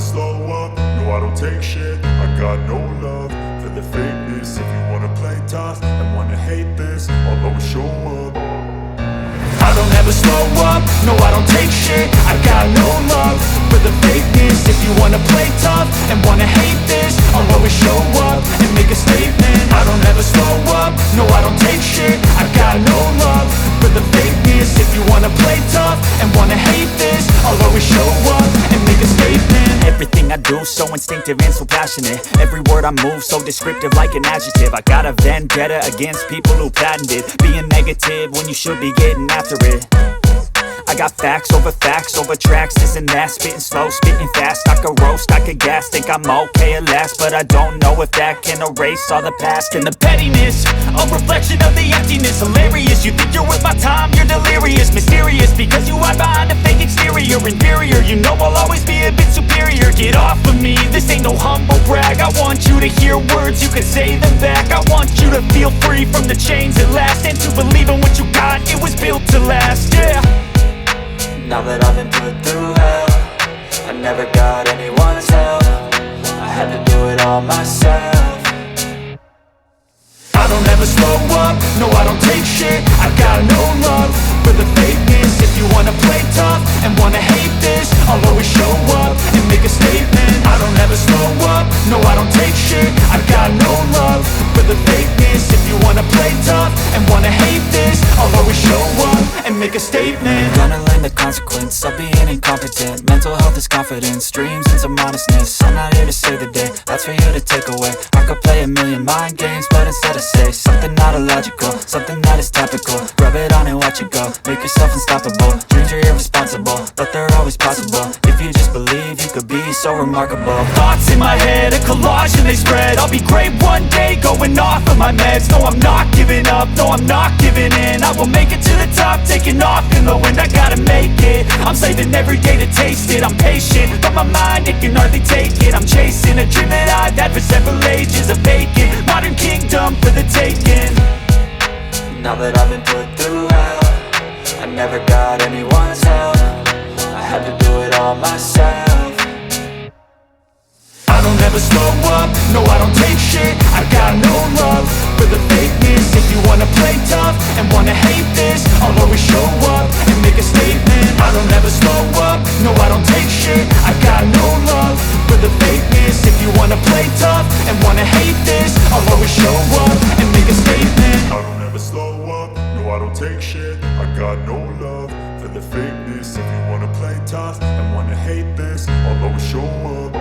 slow up, no I don't take shit. I got no love for the fakeness. If you wanna play tough and wanna hate this, I'll always show up. I don't ever slow up, no I don't take shit. I got no love for the fakeness. If you wanna play tough and wanna hate this, I'll always show up and make a statement. I don't ever slow up, no I don't take shit. I got no love for the fakeness. If you wanna play tough and wanna hate this, I'll always show up and make a statement. Everything I do so instinctive and so passionate. Every word I move so descriptive like an adjective. I got a vendetta against people who patented being negative when you should be getting after it. I got facts over tracks, this and that. Spitting slow, spitting fast, I could roast, I could gas. Think I'm okay at last, but I don't know if that can erase all the past. And the pettiness, a reflection of the emptiness. Hilarious, you think you're worth my time, you're delirious. Mysterious, because you hide behind a fake exterior. Inferior, you know I'll always be a bit superior. Get off of me, this ain't no humble brag. I want you to hear words, you can say them back. I want you to feel free from the chains at last, and to believe in what you got, it was built to last, yeah. Now that I've been put through hell, I never got anyone's help. I had to do it all myself. I don't ever slow up, no I don't take shit. I got no love for the fakeness. If you wanna play tough and wanna hate this, I'll always show up and make a statement. I don't ever slow up, no I don't take shit. I got no love for the fakeness. If you wanna play tough and wanna hate this, I'll always show up and make a statement. Gonna learn the consequence of being incompetent. Mental health is confidence, dreams and some modestness. I'm not here to save the day, that's for you to take away. I could play a million mind games, but instead I say something not illogical, something that is topical. Rub it on and watch it go, make yourself unstoppable. Dreams are irresponsible, but they're always possible. If you just believe, you could be so remarkable. Thoughts in my head, a collage and they spread. I'll be great one day, going off of my meds. No, I'm not giving up, no, I'm not giving in. I will make it to the top, taking off in the wind. I gotta make it, I'm saving every day to taste it. I'm patient, but my mind, it can hardly take it. I'm chasing a dream that I've had for several ages. A vacant, modern kingdom for the taking. Now that I've been put through hell, I never got anyone's help. I had to do it all myself. I don't ever slow up, no I don't take shit. I got no love for the fakeness. If you wanna play tough and wanna hate this, I'll always show up and make a statement. I don't ever slow up, no I don't take shit. I got no love for the fakeness. If you wanna play tough and wanna hate this, I'll always show up and make a statement. I don't ever slow up, no I don't take shit. I got no love for the fakeness. If you wanna play tough and wanna hate this, I'll always show up.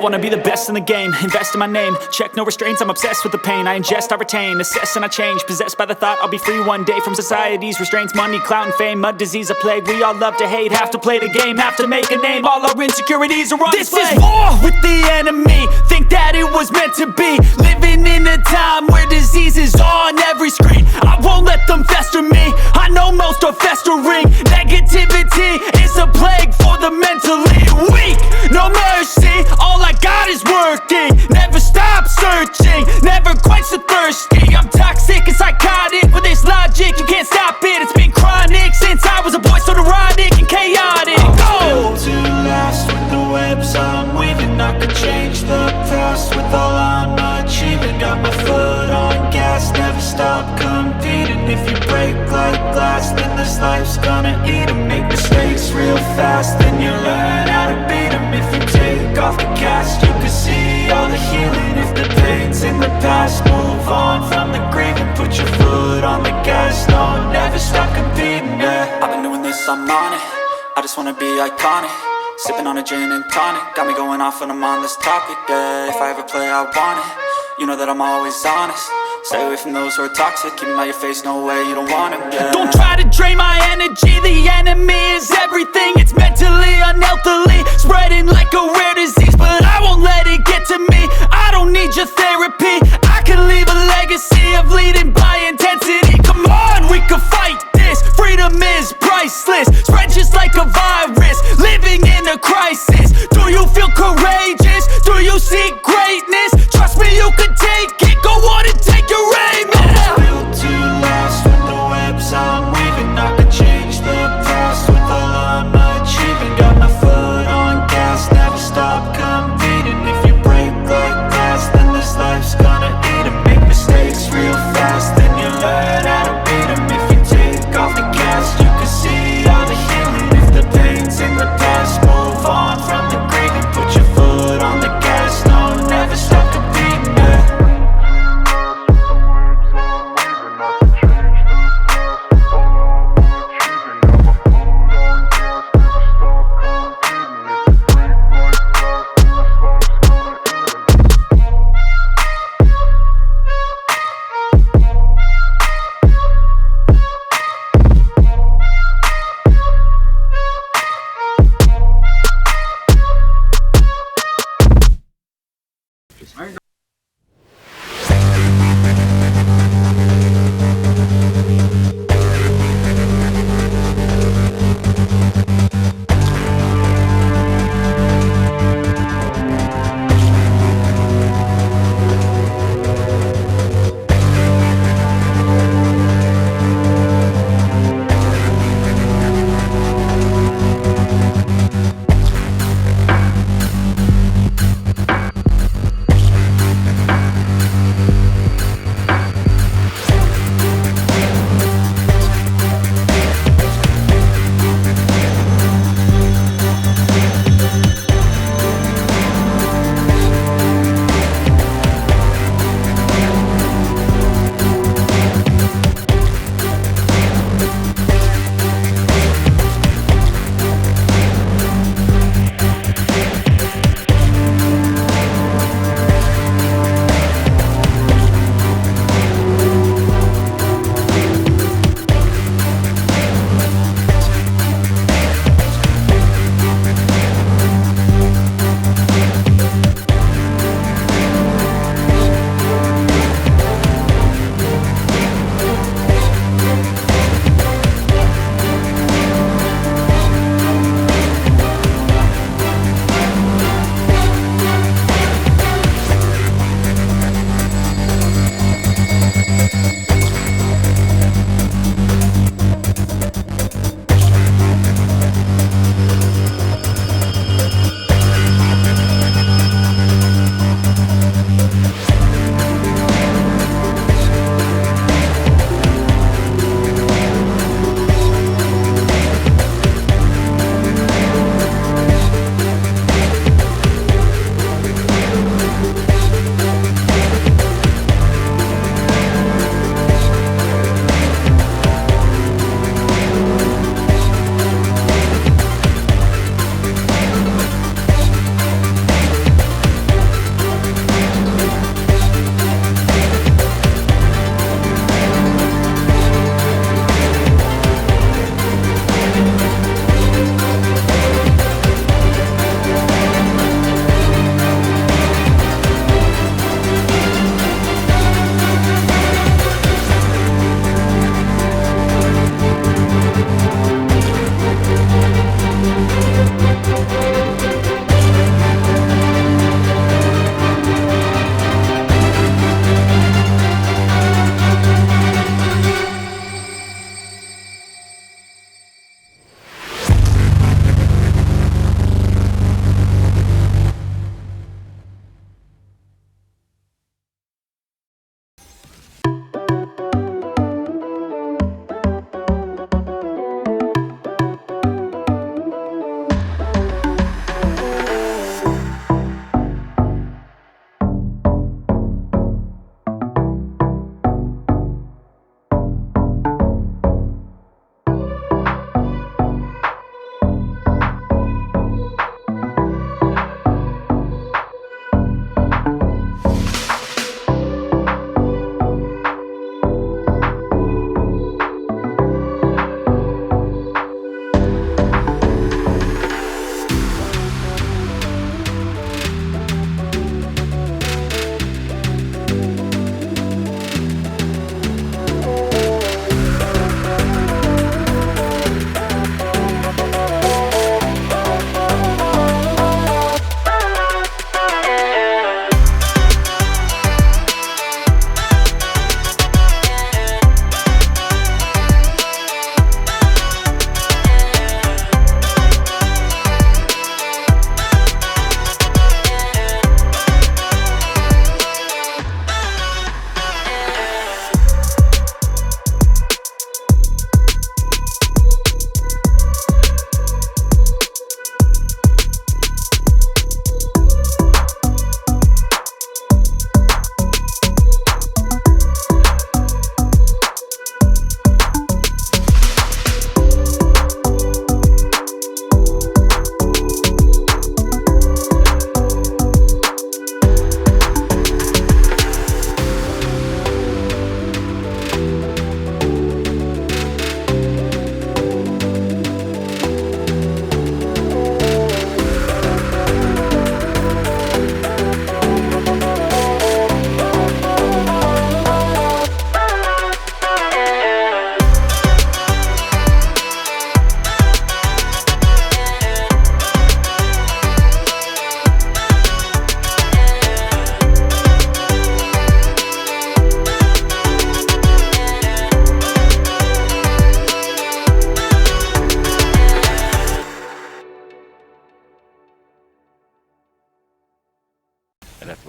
wanna be the best in the game, invest in my name, check no restraints, I'm obsessed with the pain. I ingest, I retain, assess and I change, possessed by the thought I'll be free one day from society's restraints. Money, clout and fame, mud, disease, a plague. We all love to hate, have to play the game, have to make a name. All our insecurities are on display. This is war with the enemy, think that it was meant to be. Living in a time where disease is on every screen. I won't let them fester me, I know most are festering. Negativity is a plague for the mentally weak. No mercy, all I got is working. Never stop searching, never quench the thirsty. I'm toxic and psychotic, with this logic you can't stop it. It's been chronic since I was a boy, so neurotic and chaotic. Built to last with the webs I'm weaving. I could change the past with all I'm achieving. Got my foot on gas, never stop competing. If you break like glass, then this life's gonna eat 'em. Make mistakes real fast, then you learn how to beat 'em. If you take off the cast, you can see all the healing. If the pain's in the past, move on from the grave and put your foot on the gas. No, never stop competing, yeah. I've been doing this, I'm on it. I just wanna be iconic. Sipping on a gin and tonic, got me going off when I'm on this topic, yeah. If I ever play, I want it. You know that I'm always honest. Stay away from those who are toxic. Keep them out your face, no way, you don't want it, yeah. Don't try to drain my energy. The enemy is everything. It's mentally, unhealthily, spreading like a rare disease. But I won't let it get to me. I don't need your therapy. I can leave a legacy of leading by intensity. Come on, we can fight this. Freedom is priceless, spread just like a virus. Living in a crisis. Do you feel courageous? Do you seek greatness? Trust me, you can take it. Go on and take your aim. I'm built to last with the webs I'm weaving. I could change the past with all I'm achieving. Got my foot on gas, never stop competing. If you break like glass, then this life's gonna eat 'em. Make mistakes real fast, then you learn how to beat 'em. If you take off the cast, you can see all the healing. If the pain's in the past, move on from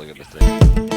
look at this thing.